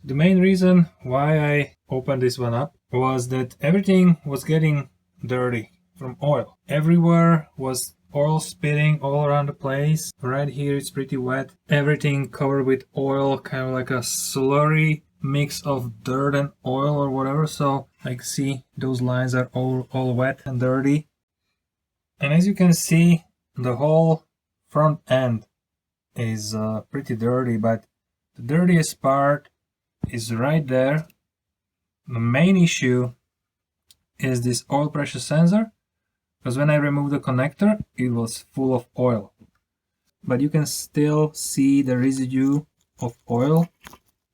The main reason why I opened this one up was that everything was getting dirty from oil. Everywhere was oil spitting all around the place. Right here it's pretty wet. Everything covered with oil, kind of like a slurry mix of dirt and oil or whatever. So I can see those lines are all wet and dirty. And as you can see, the whole front end is pretty dirty, but the dirtiest part is right there. The main issue is this oil pressure sensor, because when I removed the connector, it was full of oil. But you can still see the residue of oil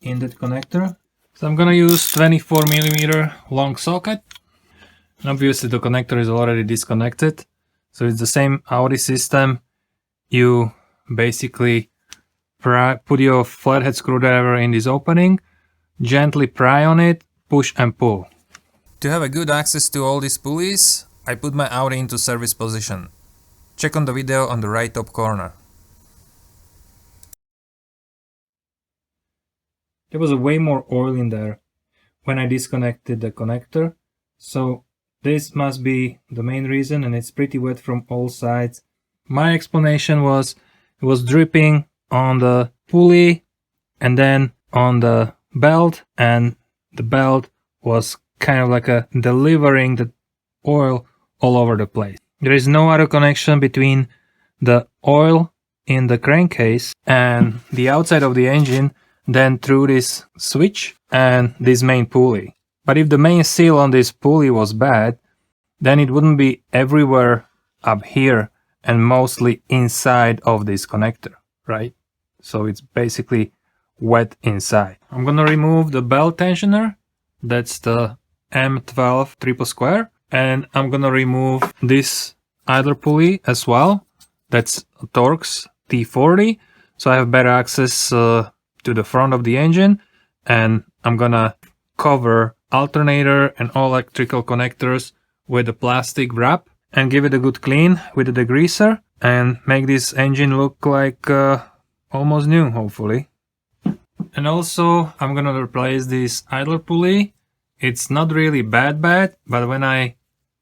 in that connector. So I'm gonna use 24mm long socket. And obviously the connector is already disconnected. So it's the same Audi system. You basically put your flathead screwdriver in this opening, gently pry on it, push and pull. To have a good access to all these pulleys, I put my Audi into service position. Check on the video on the right top corner. There was way more oil in there when I disconnected the connector, so this must be the main reason, and it's pretty wet from all sides. My explanation was it was dripping on the pulley and then on the belt, and the belt was kind of like delivering the oil all over the place. There is no other connection between the oil in the crankcase and the outside of the engine than through this switch and this main pulley. But if the main seal on this pulley was bad, then it wouldn't be everywhere up here and mostly inside of this connector, right? So it's basically wet inside. I'm gonna remove the belt tensioner. That's the M12 triple square. And I'm gonna remove this idler pulley as well. That's Torx T40. So I have better access to the front of the engine. And I'm gonna cover alternator and all electrical connectors with a plastic wrap and give it a good clean with a degreaser and make this engine look like almost new, hopefully. And also I'm gonna replace this idler pulley. It's not really bad, but when I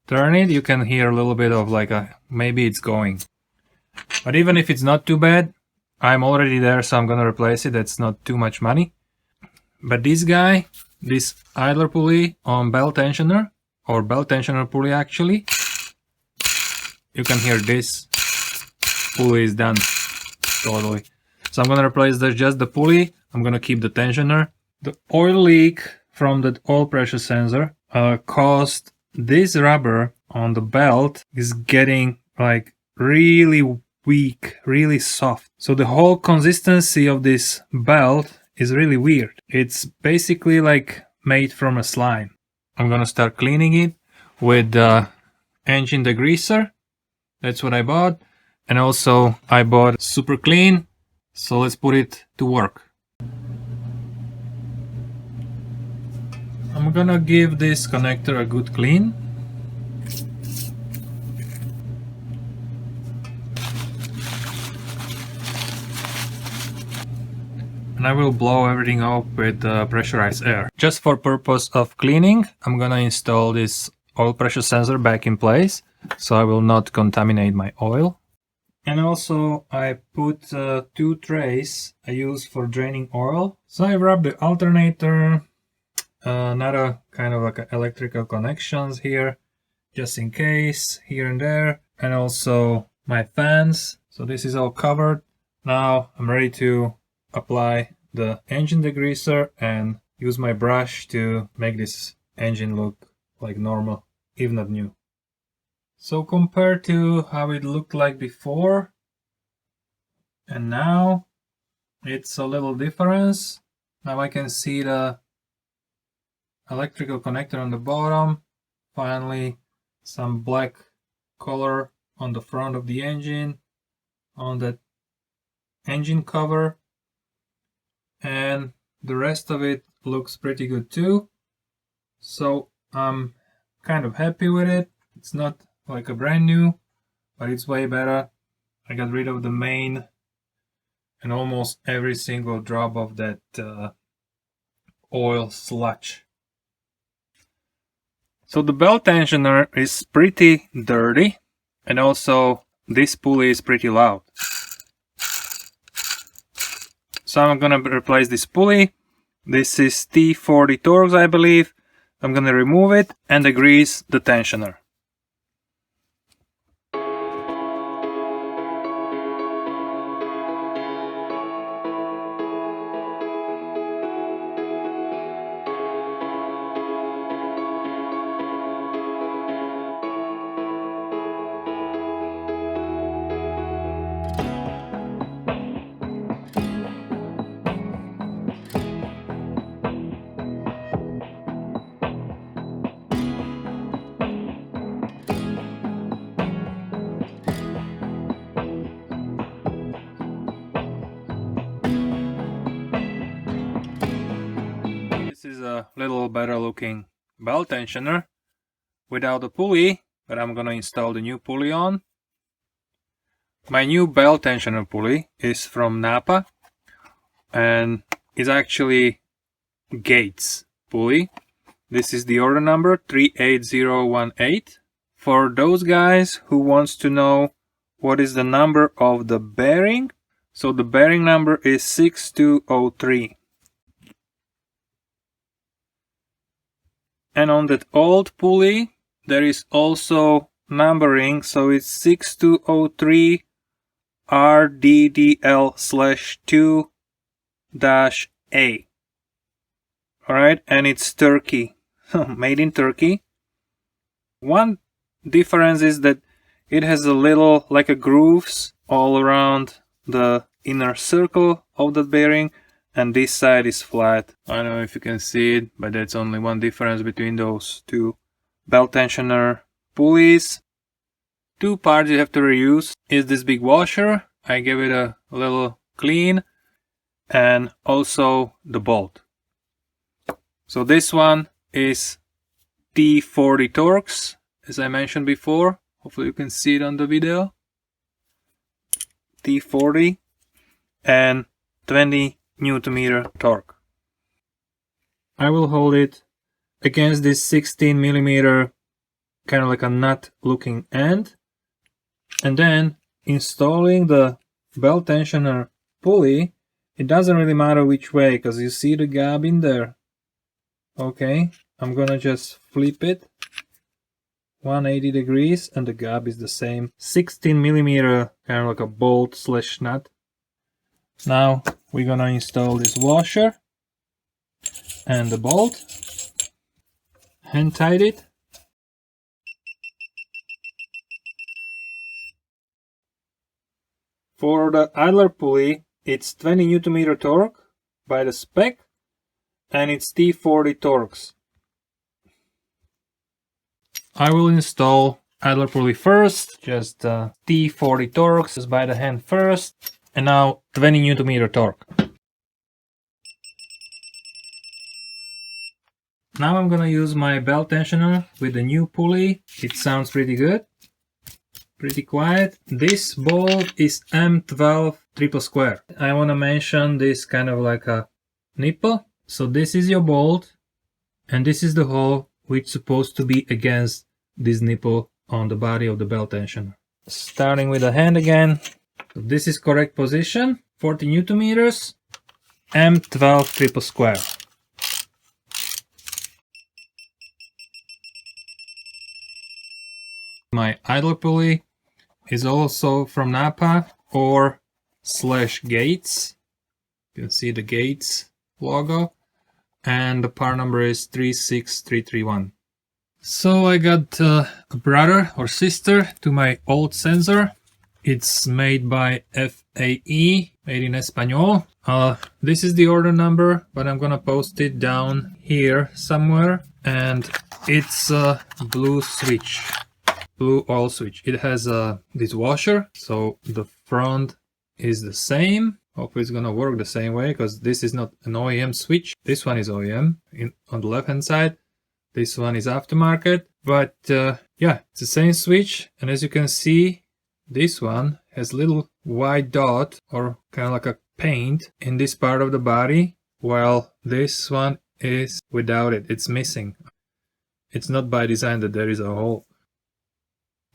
turn it, you can hear a little bit of like maybe it's going. But even if it's not too bad, I'm already there, so I'm gonna replace it. That's not too much money. But this guy, this idler pulley on belt tensioner, or belt tensioner pulley actually, you can hear this pulley is done totally. So I'm gonna replace just the pulley. I'm gonna keep the tensioner. The oil leak from the oil pressure sensor caused this rubber on the belt is getting like really weak, really soft. So the whole consistency of this belt is really weird. It's basically like made from a slime. I'm gonna start cleaning it with the engine degreaser. That's what I bought. And also I bought super clean. So let's put it to work. I'm gonna give this connector a good clean. And I will blow everything up with pressurized air. Just for purpose of cleaning, I'm gonna install this oil pressure sensor back in place, so I will not contaminate my oil. And also I put 2 trays I use for draining oil. So I wrap the alternator, another kind of like electrical connections here, just in case, here and there, and also my fans. So this is all covered. Now I'm ready to apply the engine degreaser and use my brush to make this engine look like normal, if not new. So compared to how it looked like before and now, it's a little difference. Now I can see the electrical connector on the bottom, finally some black color on the front of the engine, on that engine cover, and the rest of it looks pretty good too. So I'm kind of happy with it. It's not like a brand new, but it's way better. I got rid of the main and almost every single drop of that oil sludge. So the belt tensioner is pretty dirty, and also this pulley is pretty loud. So I'm gonna replace this pulley. This is T40 Torx, I believe. I'm gonna remove it and degrease the tensioner. This is a little better looking belt tensioner without a pulley, but I'm gonna install the new pulley on. My new belt tensioner pulley is from Napa and is actually Gates pulley. This is the order number 38018. For those guys who wants to know what is the number of the bearing, so the bearing number is 6203. And on that old pulley there is also numbering, so it's 6203 RDDL/2-A. Alright, and it's Turkey, made in Turkey. One difference is that it has a little, like a grooves all around the inner circle of the bearing, and this side is flat. I don't know if you can see it, but that's only one difference between those two belt tensioner pulleys. Two parts you have to reuse is this big washer. I gave it a little clean, and also the bolt. So this one is T40 Torx, as I mentioned before. Hopefully you can see it on the video. T40 and 20 Newton-meter torque. I will hold it against this 16mm kind of like a nut looking end, and then installing the belt tensioner pulley. It doesn't really matter which way, because you see the gap in there. Okay, I'm gonna just flip it 180 degrees and the gap is the same. 16mm kind of like a bolt slash nut. Now we're gonna install this washer and the bolt, hand tight it. For the idler pulley, it's 20 Newton-meter torque by the spec, and it's T40 Torx. I will install idler pulley first, just T40 Torx, just by the hand first, and now 20 Newton-meter torque. Now I'm gonna use my belt tensioner with the new pulley. It sounds pretty good, pretty quiet. This bolt is M12 triple square. I wanna mention this kind of like a nipple. So this is your bolt, and this is the hole which is supposed to be against this nipple on the body of the belt tensioner. Starting with the hand again. So this is correct position, 40 Newton meters, M12 triple square. My idler pulley is also from Napa or /Gates. You can see the Gates logo, and the part number is 36331. So I got a brother or sister to my old sensor. It's made by FAE, made in Espanol. This is the order number, but I'm gonna post it down here somewhere. And it's a blue switch, blue oil switch. It has this washer, so the front is the same. Hopefully it's gonna work the same way, because this is not an OEM switch. This one is OEM on the left hand side. This one is aftermarket, but yeah, it's the same switch. And as you can see, this one has little white dot or kind of like a paint in this part of the body, while this one is without it. It's missing. It's not by design that there is a hole.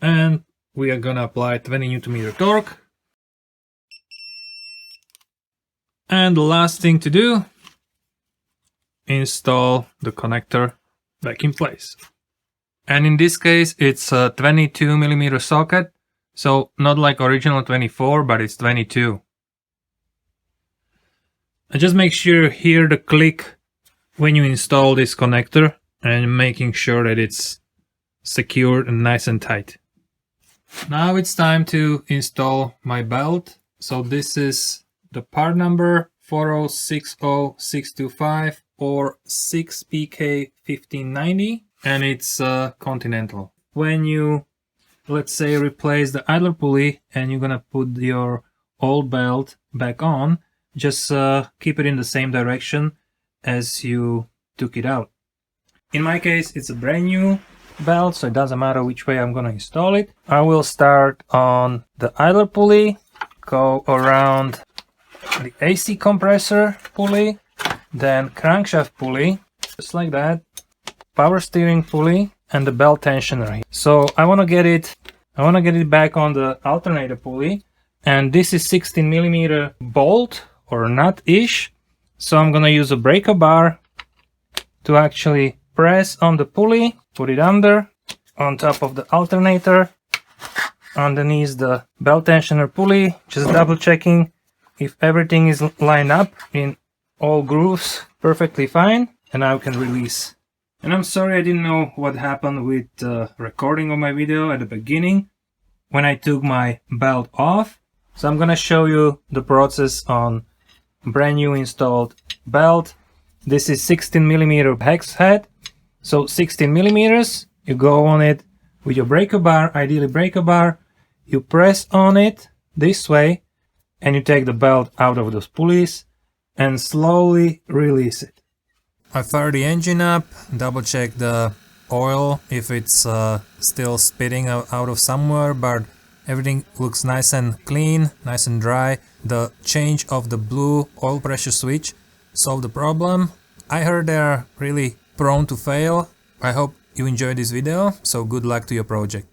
And we are gonna apply 20 Nm torque. And the last thing to do, install the connector back in place. And in this case, it's a 22 mm socket. So not like original 24, but it's 22. And just make sure you hear the click when you install this connector and making sure that it's secured and nice and tight. Now it's time to install my belt. So this is the part number 4060625 or 6PK1590, and it's Continental. When you, let's say, replace the idler pulley and you're gonna put your old belt back on, just keep it in the same direction as you took it out. In my case, it's a brand new belt, so it doesn't matter which way I'm gonna install it. I will start on the idler pulley, go around the AC compressor pulley, then crankshaft pulley, just like that, power steering pulley, and the belt tensioner. So I want to get it back on the alternator pulley, and this is 16 mm bolt or nut-ish. So I'm gonna use a breaker bar to actually press on the pulley, put it under, on top of the alternator, underneath the belt tensioner pulley, just double checking if everything is lined up in all grooves perfectly fine, and now I can release. And I'm sorry I didn't know what happened with the recording of my video at the beginning when I took my belt off. So I'm gonna show you the process on brand new installed belt. This is 16 mm hex head. So 16 mm, you go on it with your breaker bar, ideally breaker bar, you press on it this way, and you take the belt out of those pulleys and slowly release it. I fire the engine up, double check the oil if it's still spitting out of somewhere, but everything looks nice and clean, nice and dry. The change of the blue oil pressure switch solved the problem. I heard they're really prone to fail. I hope you enjoyed this video, so good luck to your project.